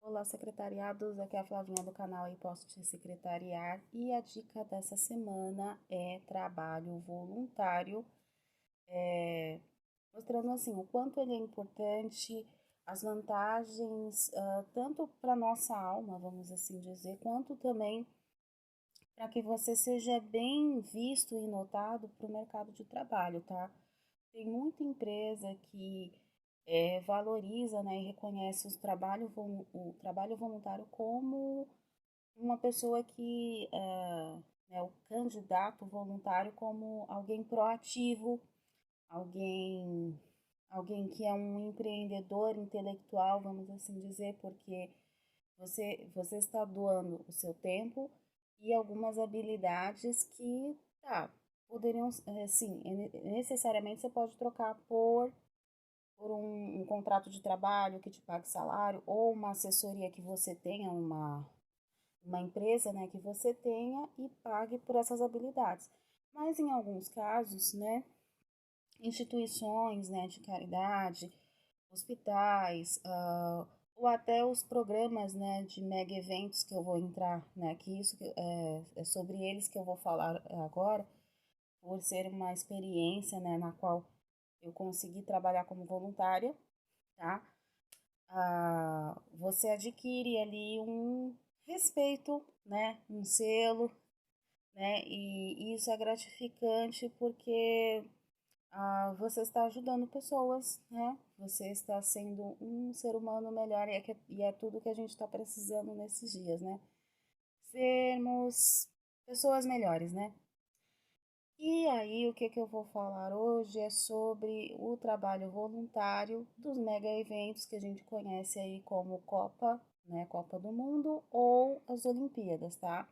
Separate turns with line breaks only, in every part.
Olá, secretariados. Aqui é a Flavinha do canal aí Posso Te Secretariar. E a dica dessa semana é trabalho voluntário, mostrando assim o quanto ele é importante, as vantagens, tanto para nossa alma, vamos assim dizer, quanto também para que você seja bem visto e notado para o mercado de trabalho, tá? Tem muita empresa que valoriza, né, e reconhece o trabalho voluntário como uma pessoa que, né, o candidato voluntário como alguém proativo, alguém, alguém que é um empreendedor intelectual, vamos assim dizer, porque você está doando o seu tempo e algumas habilidades que, tá, poderiam, sim, necessariamente você pode trocar por um contrato de trabalho que te pague salário ou uma assessoria que você tenha, uma empresa, né, que você tenha e pague por essas habilidades. Mas em alguns casos, né, instituições, né, de caridade, hospitais, ou até os programas, né, de mega eventos que eu vou entrar, né, que isso é sobre eles que eu vou falar agora, por ser uma experiência, né, na qual eu consegui trabalhar como voluntária, tá? Você adquire ali um respeito, né, um selo, né, e isso é gratificante porque você está ajudando pessoas, né? Você está sendo um ser humano melhor e é tudo que a gente está precisando nesses dias, né? Sermos pessoas melhores, né? E aí, o que eu vou falar hoje é sobre o trabalho voluntário dos mega eventos que a gente conhece aí como Copa, né? Copa do Mundo ou as Olimpíadas, tá?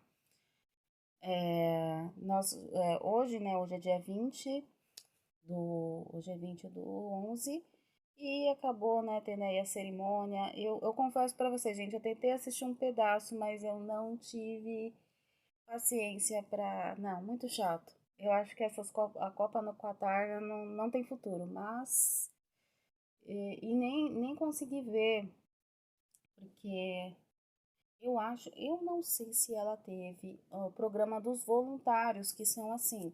Hoje, né? Hoje é dia 20 hoje é 20 do 11 e acabou, né, tendo aí a cerimônia. Eu confesso pra você, gente, eu tentei assistir um pedaço, mas eu não tive paciência pra. Não, muito chato. Eu acho que a Copa no Qatar não tem futuro, mas. E nem consegui ver, porque eu não sei se ela teve o programa dos voluntários, que são assim.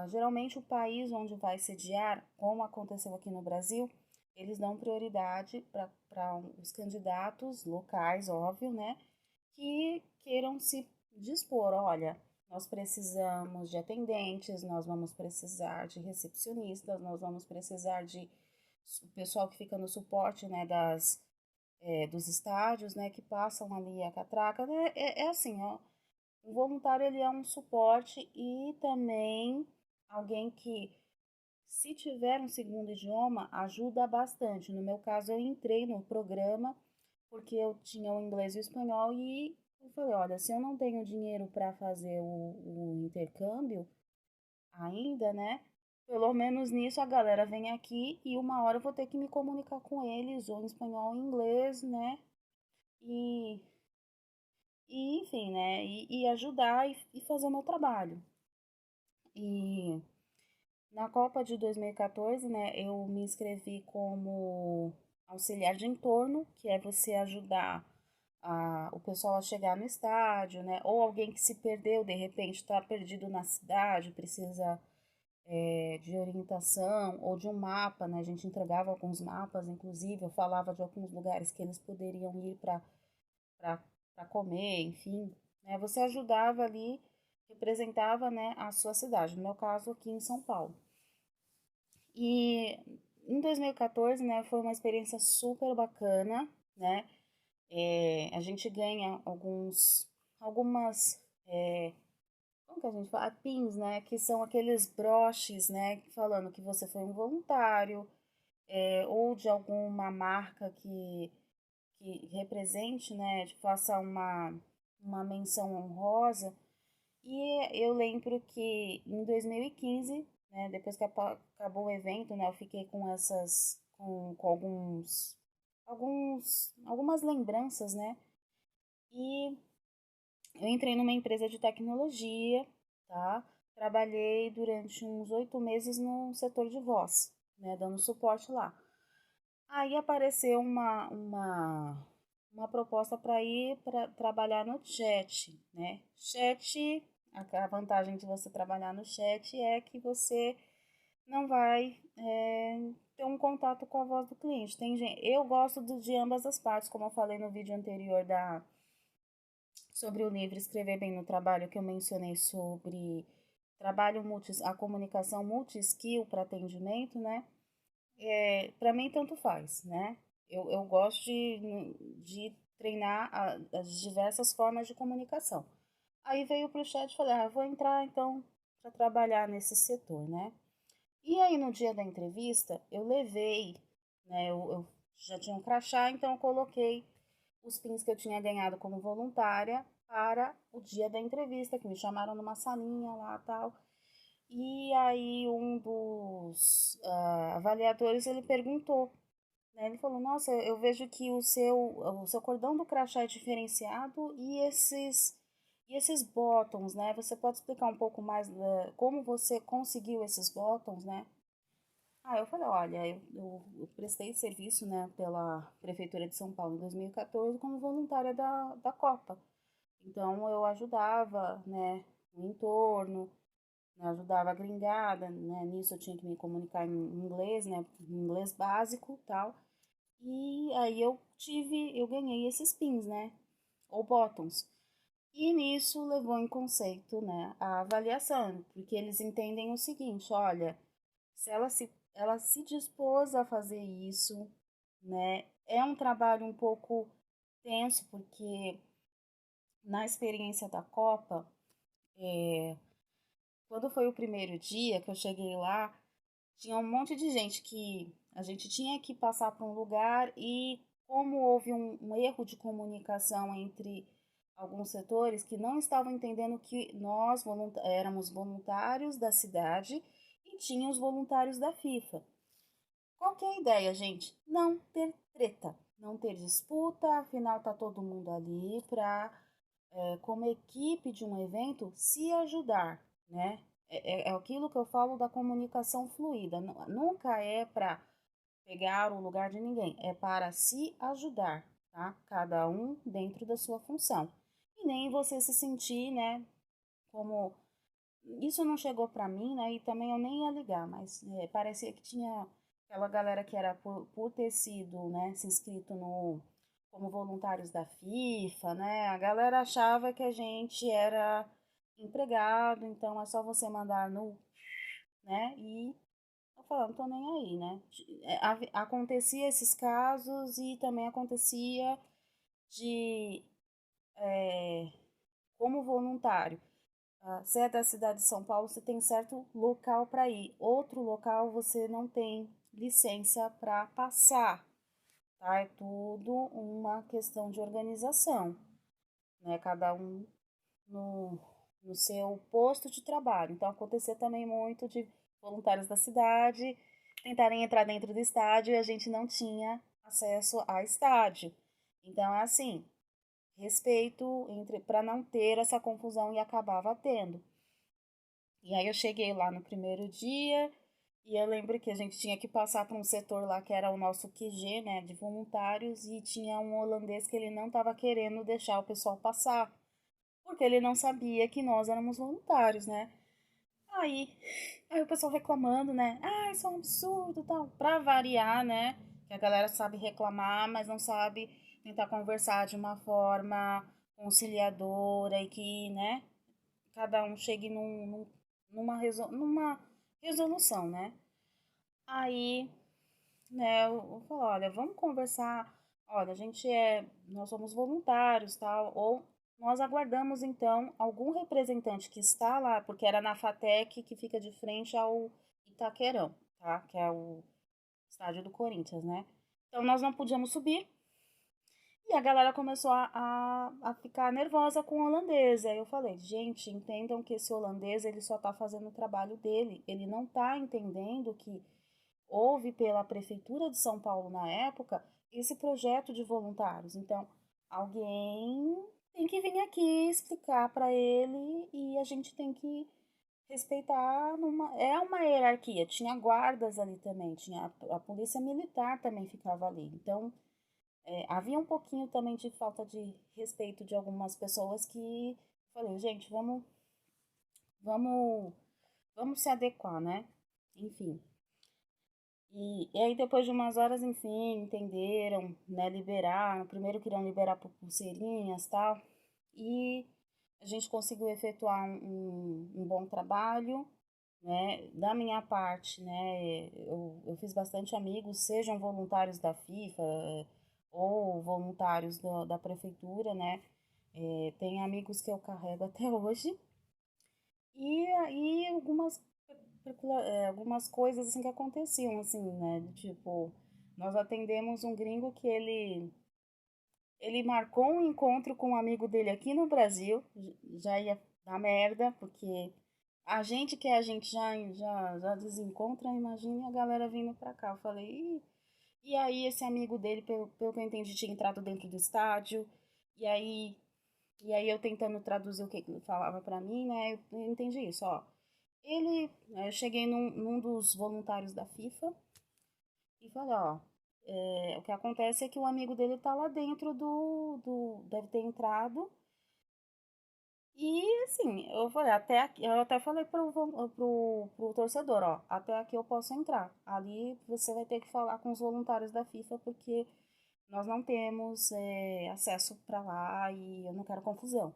Geralmente, o país onde vai sediar, como aconteceu aqui no Brasil, eles dão prioridade para os candidatos locais, óbvio, né? Que queiram se dispor. Olha, nós precisamos de atendentes, nós vamos precisar de recepcionistas, nós vamos precisar de o pessoal que fica no suporte, né, dos estádios, né, que passam ali a catraca. Né? É assim, ó, o voluntário ele é um suporte e também alguém que, se tiver um segundo idioma, ajuda bastante. No meu caso, eu entrei no programa porque eu tinha o inglês e o espanhol e eu falei, olha, se eu não tenho dinheiro para fazer o intercâmbio ainda, né? Pelo menos nisso a galera vem aqui e uma hora eu vou ter que me comunicar com eles, ou em espanhol ou em inglês, né? E, enfim, né? E ajudar e fazer o meu trabalho. E na Copa de 2014, né, eu me inscrevi como auxiliar de entorno, que é você ajudar o pessoal a chegar no estádio, né, ou alguém que se perdeu, de repente está perdido na cidade, precisa de orientação ou de um mapa, né, a gente entregava alguns mapas, inclusive, eu falava de alguns lugares que eles poderiam ir para comer, enfim, né, você ajudava ali, representava, né, a sua cidade, no meu caso aqui em São Paulo. E em 2014, né, foi uma experiência super bacana, né? A gente ganha algumas, como que a gente fala? Pins, né? Que são aqueles broches, né? Falando que você foi um voluntário, ou de alguma marca que represente, né? Faça uma menção honrosa. E eu lembro que em 2015, né, depois que acabou o evento, né, eu fiquei com com algumas lembranças, né, e eu entrei numa empresa de tecnologia, tá, trabalhei durante uns 8 meses no setor de voz, né, dando suporte lá. Aí apareceu uma proposta para ir para trabalhar no chat, né? Chat, a vantagem de você trabalhar no chat é que você não vai ter um contato com a voz do cliente. Eu gosto de ambas as partes, como eu falei no vídeo anterior sobre o livro Escrever Bem no Trabalho, que eu mencionei sobre a comunicação multi-skill para atendimento, né? Para mim, tanto faz, né? Eu gosto de treinar as diversas formas de comunicação. Aí veio para o chat e falei, vou entrar então para trabalhar nesse setor, né? E aí no dia da entrevista eu levei, né? Eu já tinha um crachá, então eu coloquei os pins que eu tinha ganhado como voluntária para o dia da entrevista, que me chamaram numa salinha lá tal. E aí um dos avaliadores, ele perguntou, né? Ele falou, nossa, eu vejo que o seu cordão do crachá é diferenciado e esses bottoms, né? Você pode explicar um pouco mais como você conseguiu esses bottoms, né? Eu falei, olha, eu prestei serviço, né, pela Prefeitura de São Paulo em 2014 como voluntária da Copa. Então, eu ajudava, né, o entorno, né, ajudava a gringada, né, nisso eu tinha que me comunicar em inglês, né, em inglês básico e tal. E aí eu ganhei esses pins, né, ou bottoms. E nisso levou em conceito, né, a avaliação, porque eles entendem o seguinte, olha, se ela se dispôs a fazer isso, né? É um trabalho um pouco tenso, porque na experiência da Copa, quando foi o primeiro dia que eu cheguei lá, tinha um monte de gente que a gente tinha que passar por um lugar e como houve um erro de comunicação entre alguns setores que não estavam entendendo que nós éramos voluntários da cidade e tinha os voluntários da FIFA. Qual que é a ideia, gente? Não ter treta, não ter disputa, afinal tá todo mundo ali para, como equipe de um evento, se ajudar, né? É aquilo que eu falo da comunicação fluida. Nunca é para pegar o lugar de ninguém, é para se ajudar, tá? Cada um dentro da sua função. E nem você se sentir, né, como isso não chegou para mim, né? E também eu nem ia ligar, mas parecia que tinha aquela galera que era por ter sido, né, se inscrito como voluntários da FIFA, né? A galera achava que a gente era empregado, então é só você mandar né? E eu falava, não tô nem aí, né? Acontecia esses casos e também acontecia de, como voluntário. Se é da cidade de São Paulo, você tem certo local para ir. Outro local você não tem licença para passar, tá? É tudo uma questão de organização, né? Cada um no, no seu posto de trabalho. Então, acontecia também muito de voluntários da cidade tentarem entrar dentro do estádio e a gente não tinha acesso a estádio. Então, é assim, respeito entre para não ter essa confusão e acabava tendo. E aí eu cheguei lá no primeiro dia e eu lembro que a gente tinha que passar por um setor lá que era o nosso QG, né, de voluntários, e tinha um holandês que ele não estava querendo deixar o pessoal passar, porque ele não sabia que nós éramos voluntários, né? Aí, aí o pessoal reclamando, né? Isso é um absurdo, tal, pra variar, né? Que a galera sabe reclamar, mas não sabe tentar conversar de uma forma conciliadora e que, né, cada um chegue numa resolução, né? Aí, né, eu falo, olha, vamos conversar, olha, nós somos voluntários, tal, ou nós aguardamos, então, algum representante que está lá, porque era na FATEC, que fica de frente ao Itaquerão, tá? Que é o estádio do Corinthians, né? Então, nós não podíamos subir, e a galera começou a ficar nervosa com o holandês. Aí eu falei, gente, entendam que esse holandês, ele só tá fazendo o trabalho dele. Ele não tá entendendo que houve pela Prefeitura de São Paulo na época esse projeto de voluntários. Então, alguém tem que vir aqui explicar para ele e a gente tem que respeitar é uma hierarquia. Tinha guardas ali também, tinha a polícia militar também ficava ali. Então, Havia um pouquinho também de falta de respeito de algumas pessoas que falei, gente, vamos, vamos se adequar, né? Enfim. E aí depois de umas horas, enfim, entenderam, né, liberar. Primeiro queriam liberar por pulseirinhas e tal. E a gente conseguiu efetuar um bom trabalho, né? Da minha parte, né, eu fiz bastante amigos, sejam voluntários da FIFA ou voluntários da prefeitura, né? Tem amigos que eu carrego até hoje. E aí algumas coisas assim que aconteciam, assim, né? Tipo, nós atendemos um gringo que ele marcou um encontro com um amigo dele aqui no Brasil, já ia dar merda, porque a gente que a gente já desencontra, imagine a galera vindo pra cá. Eu falei, e aí esse amigo dele, pelo que eu entendi, tinha entrado dentro do estádio, e aí, e aí eu tentando traduzir o que ele falava pra mim, né? Eu entendi isso, ó. Eu cheguei num dos voluntários da FIFA e falei, ó, o que acontece é que o amigo dele tá lá dentro deve ter entrado. E assim, eu falei, até aqui, eu até falei pro torcedor, ó, até aqui eu posso entrar. Ali você vai ter que falar com os voluntários da FIFA, porque nós não temos acesso para lá e eu não quero confusão.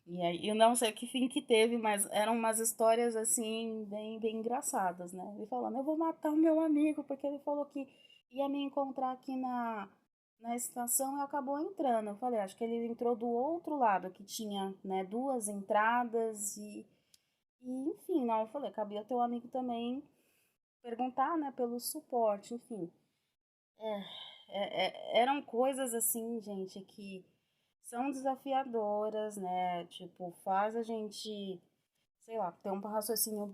E aí, eu não sei que fim que teve, mas eram umas histórias assim, bem engraçadas, né? Ele falando, eu vou matar o meu amigo, porque ele falou que ia me encontrar aqui na estação e acabou entrando. Eu falei, acho que ele entrou do outro lado, que tinha, né, duas entradas e enfim, não, eu falei, cabia teu amigo também perguntar, né, pelo suporte, enfim. Eram coisas assim, gente, que são desafiadoras, né? Tipo, faz a gente, sei lá, ter um raciocínio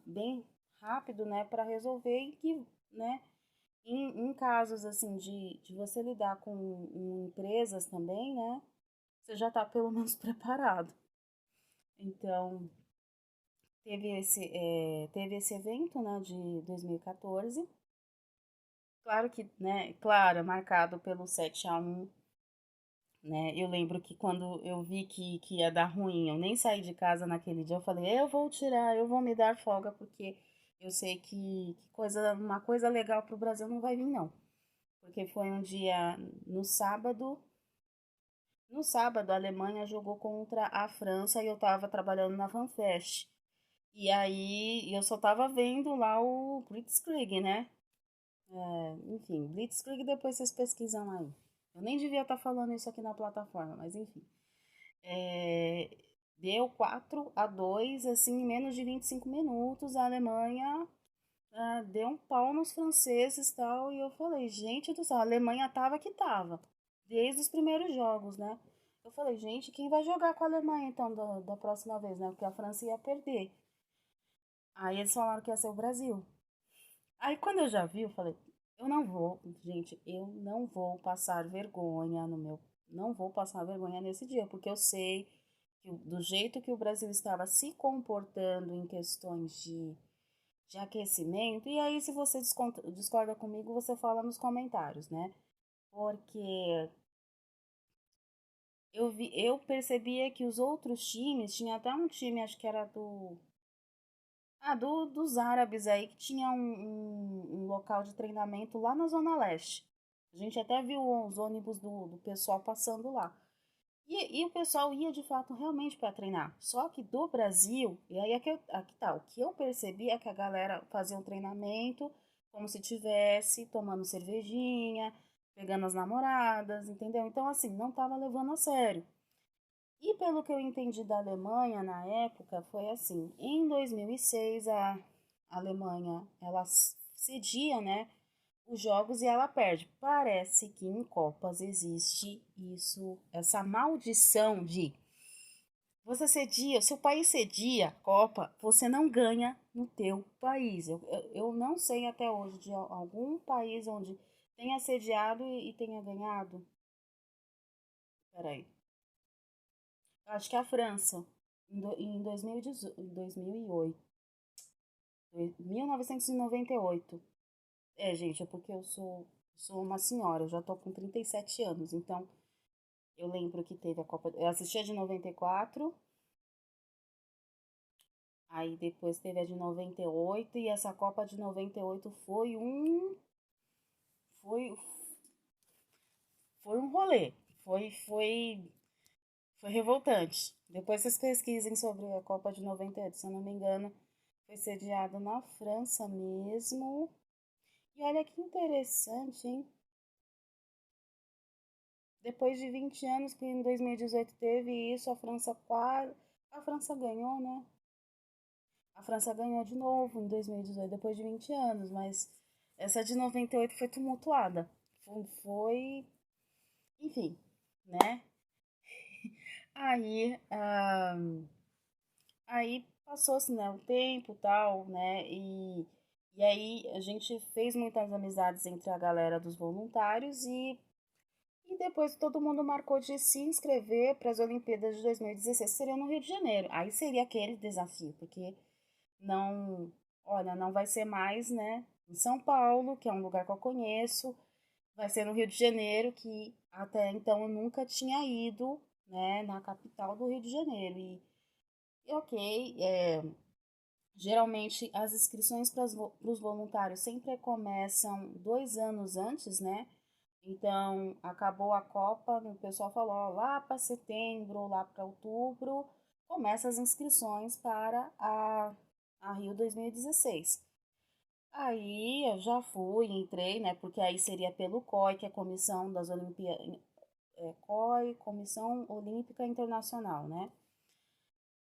bem rápido, né, para resolver e que, né, em casos assim de você lidar com empresas também, né, você já tá pelo menos preparado. Então, teve esse evento, né, de 2014. Claro que, né, claro, é marcado pelo 7-1, né? Eu lembro que quando eu vi que ia dar ruim, eu nem saí de casa naquele dia, eu falei, eu vou tirar, eu vou me dar folga, porque eu sei uma coisa legal pro Brasil não vai vir, não. Porque foi um dia no sábado. No sábado, a Alemanha jogou contra a França e eu tava trabalhando na FanFest. E aí eu só tava vendo lá o Blitzkrieg, né? Enfim, Blitzkrieg depois vocês pesquisam aí. Eu nem devia estar falando isso aqui na plataforma, mas enfim. É, deu 4-2 assim, em menos de 25 minutos. A Alemanha deu um pau nos franceses e tal. E eu falei, gente do céu, a Alemanha tava que tava. Desde os primeiros jogos, né? Eu falei, gente, quem vai jogar com a Alemanha então da próxima vez, né? Porque a França ia perder. Aí eles falaram que ia ser o Brasil. Aí quando eu já vi, eu falei, eu não vou, gente, eu não vou passar vergonha no meu. Não vou passar vergonha nesse dia, porque eu sei que do jeito que o Brasil estava se comportando em questões de aquecimento, e aí se você discorda comigo, você fala nos comentários, né? Porque eu percebia que os outros times, tinha até um time, acho que era dos árabes aí, que tinha um local de treinamento lá na Zona Leste. A gente até viu os ônibus do pessoal passando lá. E o pessoal ia de fato realmente para treinar. Só que do Brasil, e aí aqui tá, o que eu percebi é que a galera fazia um treinamento como se tivesse tomando cervejinha, pegando as namoradas, entendeu? Então, assim, não tava levando a sério. E pelo que eu entendi da Alemanha na época, foi assim, em 2006 a Alemanha, ela cedia, né, os jogos e ela perde. Parece que em Copas existe isso, essa maldição de você cedia, o seu país cedia a Copa, você não ganha no teu país. Eu não sei até hoje de algum país onde tenha sediado e tenha ganhado. Peraí. Acho que é a França, em 2018, 2008, 1998. É, gente, é porque eu sou. Sou uma senhora, eu já tô com 37 anos, então eu lembro que teve a Copa. Eu assisti a de 94, aí depois teve a de 98, e essa Copa de 98 Foi, foi um rolê. Foi revoltante. Depois vocês pesquisem sobre a Copa de 98, se eu não me engano, foi sediada na França mesmo. E olha que interessante, hein? Depois de 20 anos que em 2018 teve isso, a França ganhou, né? A França ganhou de novo em 2018, depois de 20 anos, mas essa de 98 foi tumultuada. Foi, enfim, né? Aí, aí passou-se, né, o tempo e tal, né? E aí a gente fez muitas amizades entre a galera dos voluntários e depois todo mundo marcou de se inscrever para as Olimpíadas de 2016, que seriam no Rio de Janeiro. Aí seria aquele desafio, porque não, olha, não vai ser mais, né, em São Paulo, que é um lugar que eu conheço, vai ser no Rio de Janeiro, que até então eu nunca tinha ido, né, na capital do Rio de Janeiro. E ok, geralmente as inscrições para os voluntários sempre começam 2 anos antes, né? Então, acabou a Copa, o pessoal falou, ó, lá para setembro, lá para outubro, começa as inscrições para a Rio 2016. Aí eu já fui, entrei, né? Porque aí seria pelo COI, que é a Comissão das Olimpíadas, COI, Comissão Olímpica Internacional, né?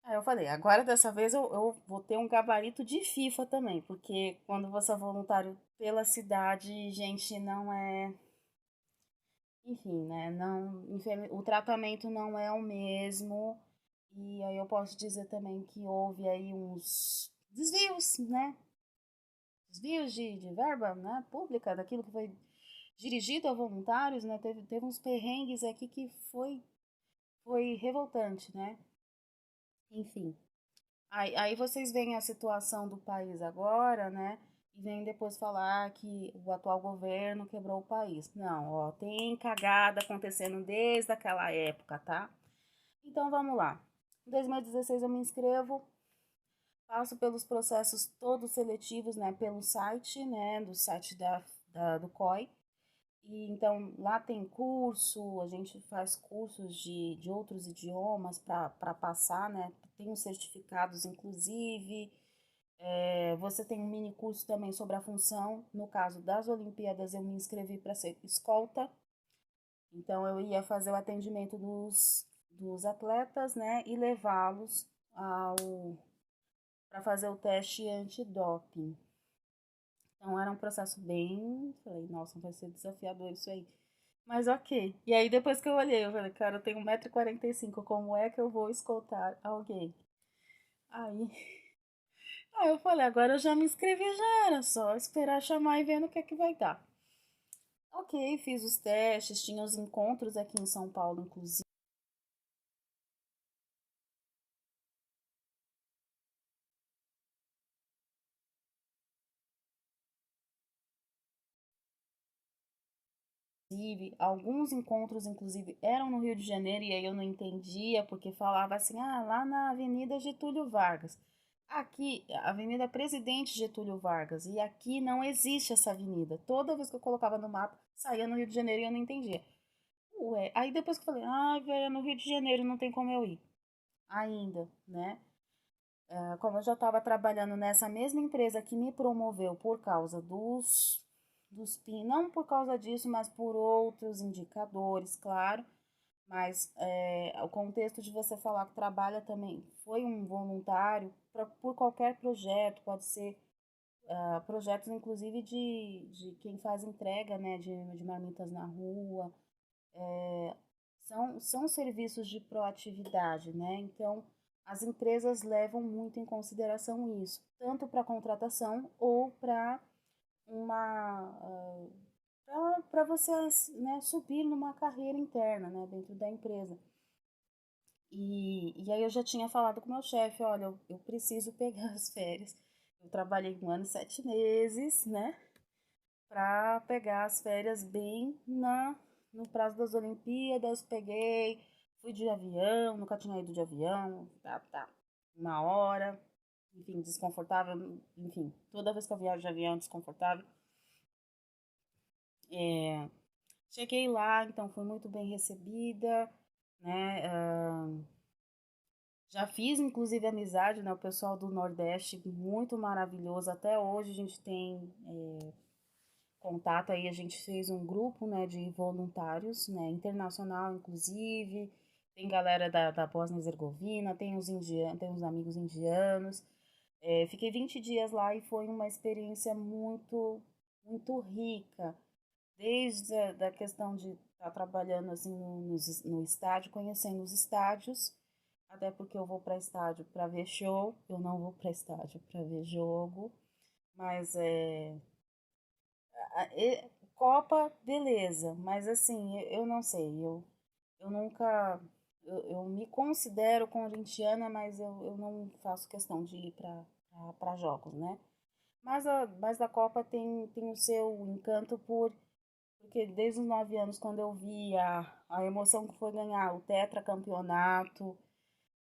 Aí eu falei, agora dessa vez eu vou ter um gabarito de FIFA também, porque quando você é voluntário pela cidade, gente, não é. Enfim, né? Não, o tratamento não é o mesmo. E aí eu posso dizer também que houve aí uns desvios, né? Desvios de verba, né? Pública, daquilo que foi dirigido a voluntários, né? Teve uns perrengues aqui que foi revoltante, né? Enfim. Aí vocês veem a situação do país agora, né? E vêm depois falar que o atual governo quebrou o país. Não, ó, tem cagada acontecendo desde aquela época, tá? Então vamos lá. Em 2016 eu me inscrevo, passo pelos processos todos seletivos, né? Pelo site, né? Do site do COI. E então lá tem curso, a gente faz cursos de outros idiomas para passar, né? Tem os certificados, inclusive. Você tem um mini curso também sobre a função. No caso das Olimpíadas, eu me inscrevi para ser escolta. Então, eu ia fazer o atendimento dos atletas, né? E levá-los para fazer o teste antidoping. Então, era um processo bem. Falei, nossa, vai ser desafiador isso aí. Mas ok. E aí, depois que eu olhei, eu falei, cara, eu tenho 1,45 m, como é que eu vou escoltar alguém? Aí, aí eu falei, agora eu já me inscrevi, já era só esperar chamar e ver no que vai dar. Ok, fiz os testes, tinha os encontros aqui em São Paulo, inclusive, alguns encontros, inclusive, eram no Rio de Janeiro, e aí eu não entendia, porque falava assim, ah, lá na Avenida Getúlio Vargas. Aqui, Avenida Presidente Getúlio Vargas, e aqui não existe essa avenida. Toda vez que eu colocava no mapa, saía no Rio de Janeiro e eu não entendia. Ué, aí depois que eu falei, ah, velho, no Rio de Janeiro não tem como eu ir. Ainda, né? Como eu já estava trabalhando nessa mesma empresa que me promoveu por causa dos PIN, não por causa disso, mas por outros indicadores, claro. Mas o contexto de você falar que trabalha também foi um voluntário por qualquer projeto, pode ser projetos inclusive de quem faz entrega, né, de marmitas na rua, são serviços de proatividade, né? Então, as empresas levam muito em consideração isso, tanto para contratação ou para uma para você, né, subir numa carreira interna, né, dentro da empresa. E aí eu já tinha falado com o meu chefe, olha, eu preciso pegar as férias. Eu trabalhei 1 ano e 7 meses, né, para pegar as férias bem no prazo das Olimpíadas. Peguei, fui de avião, nunca tinha ido de avião, tá, 1 hora, enfim, desconfortável, enfim, toda vez que eu viajo de avião é desconfortável. É, cheguei lá, então fui muito bem recebida, né? Já fiz inclusive amizade, né? O pessoal do Nordeste muito maravilhoso. Até hoje a gente tem contato aí, a gente fez um grupo, né, de voluntários, né, internacional inclusive. Tem galera da Bósnia e Herzegovina, tem os indianos, tem os amigos indianos. Fiquei 20 dias lá e foi uma experiência muito rica, desde a da questão de estar trabalhando assim no estádio, conhecendo os estádios, até porque eu vou para estádio para ver show, eu não vou para estádio para ver jogo, mas Copa, beleza, mas assim, eu não sei, eu nunca, eu me considero corintiana, mas eu não faço questão de ir para jogos, né? Mas a Copa tem o seu encanto porque desde os 9 anos, quando eu vi a emoção que foi ganhar o tetracampeonato,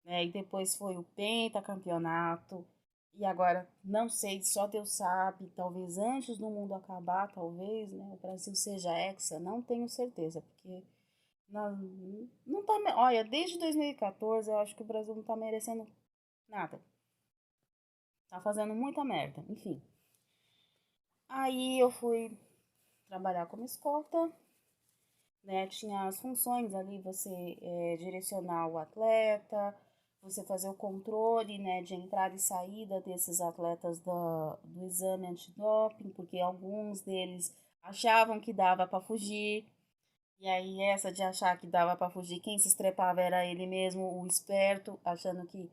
né? E depois foi o pentacampeonato. E agora, não sei, só Deus sabe, talvez antes do mundo acabar, talvez, né? O Brasil seja hexa, não tenho certeza, porque não, não tá, olha, desde 2014 eu acho que o Brasil não tá merecendo nada. Tá fazendo muita merda, enfim. Aí eu fui trabalhar como escolta, né? Tinha as funções ali, você direcionar o atleta, você fazer o controle, né, de entrada e saída desses atletas do exame antidoping, porque alguns deles achavam que dava para fugir, e aí essa de achar que dava para fugir, quem se estrepava era ele mesmo, o esperto, achando que,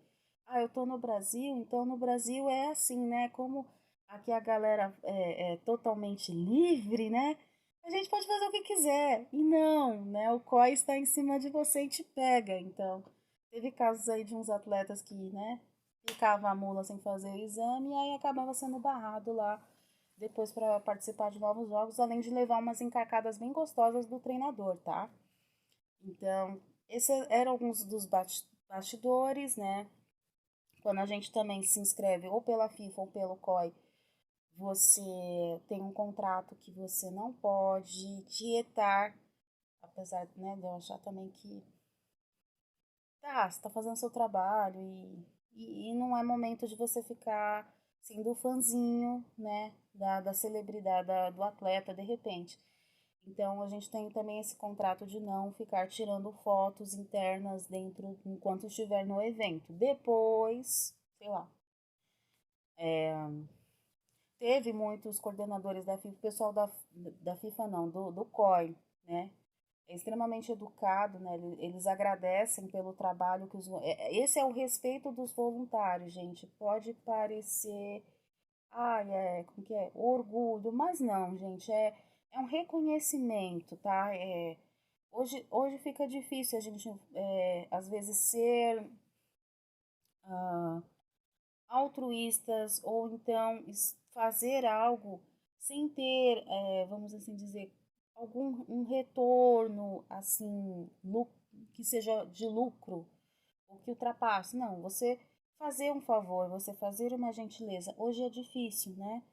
eu tô no Brasil, então no Brasil é assim, né, como aqui a galera é totalmente livre, né, a gente pode fazer o que quiser. E não, né? O COI está em cima de você e te pega. Então, teve casos aí de uns atletas que, né, ficava a mula sem fazer o exame e aí acabava sendo barrado lá depois para participar de novos jogos, além de levar umas encarcadas bem gostosas do treinador, tá? Então, esses eram alguns dos bastidores, né? Quando a gente também se inscreve ou pela FIFA ou pelo COI, você tem um contrato que você não pode tietar, apesar, né, de eu achar também que você tá fazendo seu trabalho e não é momento de você ficar sendo fãzinho, né, da celebridade, do atleta de repente. Então a gente tem também esse contrato de não ficar tirando fotos internas dentro enquanto estiver no evento. Depois, sei lá, teve muitos coordenadores da FIFA, o pessoal da FIFA não, do COI, né? É extremamente educado, né? Eles agradecem pelo trabalho que os. Esse é o respeito dos voluntários, gente. Pode parecer. Como que é? Orgulho, mas não, gente. É um reconhecimento, tá? Hoje fica difícil a gente, às vezes, ser ah, altruístas ou então fazer algo sem ter, vamos assim dizer, algum um retorno assim que seja de lucro ou que ultrapasse. Não, você fazer um favor, você fazer uma gentileza. Hoje é difícil, né?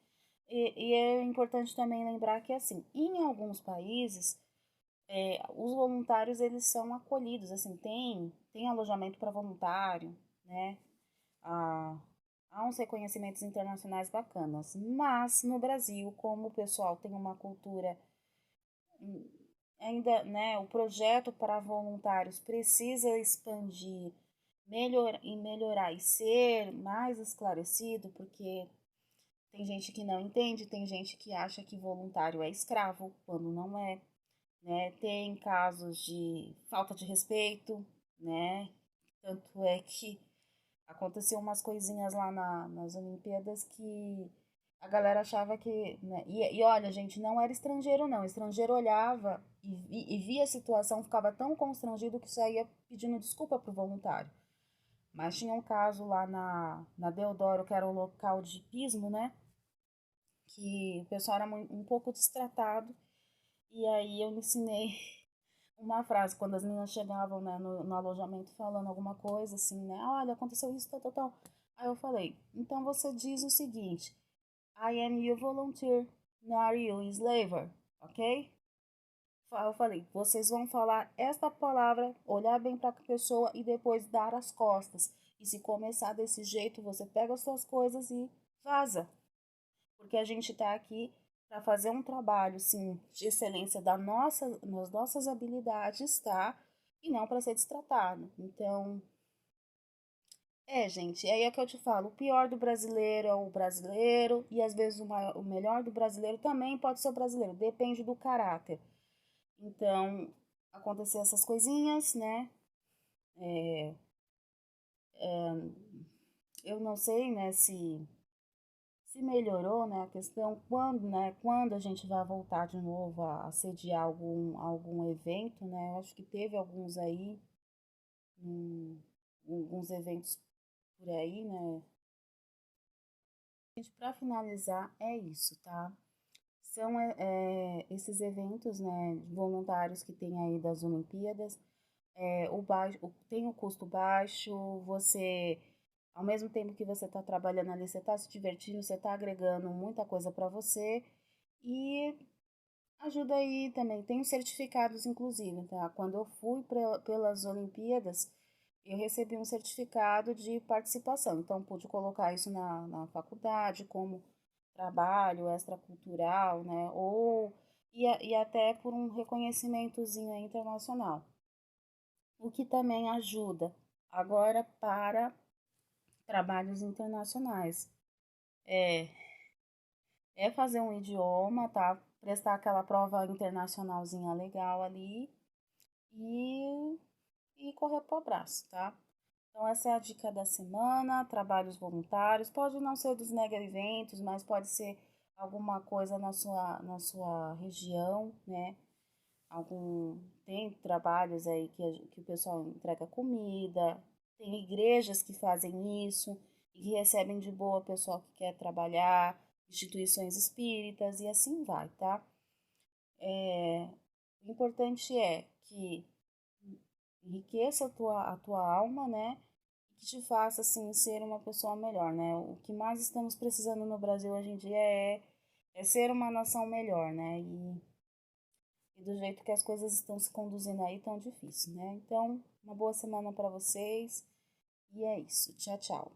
E é importante também lembrar que assim, em alguns países os voluntários eles são acolhidos, assim, tem alojamento para voluntário, né? Ah, há uns reconhecimentos internacionais bacanas, mas no Brasil, como o pessoal tem uma cultura ainda, né, o projeto para voluntários precisa expandir, melhorar e ser mais esclarecido, porque tem gente que não entende, tem gente que acha que voluntário é escravo, quando não é, né? Tem casos de falta de respeito, né? Tanto é que aconteceu umas coisinhas lá nas Olimpíadas que a galera achava que. Né? E olha, gente, não era estrangeiro, não. Estrangeiro olhava e via a situação, ficava tão constrangido que saía pedindo desculpa pro voluntário. Mas tinha um caso lá na Deodoro, que era o local de hipismo, né? que o pessoal era um pouco destratado, e aí eu ensinei uma frase, quando as meninas chegavam, né, no alojamento falando alguma coisa, assim, né, olha, aconteceu isso, tal, tal, tal. Aí eu falei, então você diz o seguinte, I am your volunteer, not you slaver, ok? Eu falei, vocês vão falar esta palavra, olhar bem para a pessoa e depois dar as costas. E se começar desse jeito, você pega as suas coisas e vaza. Porque a gente está aqui para fazer um trabalho, sim, de excelência nas nossas habilidades, tá? E não para ser destratado. Então, gente, aí é que eu te falo, o pior do brasileiro é o brasileiro, e às vezes o melhor do brasileiro também pode ser o brasileiro, depende do caráter. Então, aconteceu essas coisinhas, né? É, eu não sei, né, se melhorou, né, a questão quando a gente vai voltar de novo a sediar algum evento, né? Eu acho que teve alguns aí, hum, alguns eventos por aí, né? Gente, para finalizar, é isso, tá? São esses eventos, né, voluntários que tem aí das Olimpíadas. Tem o custo baixo, você, ao mesmo tempo que você está trabalhando ali, você está se divertindo, você está agregando muita coisa para você e ajuda aí também. Tem os certificados, inclusive, tá? Quando eu fui pelas Olimpíadas, eu recebi um certificado de participação, então pude colocar isso na faculdade como trabalho extracultural, né? E até por um reconhecimentozinho internacional, o que também ajuda agora para trabalhos internacionais. É, é fazer um idioma, tá? Prestar aquela prova internacionalzinha legal ali e, e correr pro abraço, tá? Então essa é a dica da semana, trabalhos voluntários, pode não ser dos mega eventos, mas pode ser alguma coisa na sua região, né? Tem trabalhos aí que o pessoal entrega comida, tem igrejas que fazem isso e que recebem de boa o pessoal que quer trabalhar, instituições espíritas e assim vai, tá? O importante é que enriqueça a tua alma, né? E que te faça, assim, ser uma pessoa melhor, né? O que mais estamos precisando no Brasil hoje em dia é ser uma nação melhor, né? E do jeito que as coisas estão se conduzindo aí, tão difícil, né? Então, uma boa semana para vocês. E é isso. Tchau, tchau.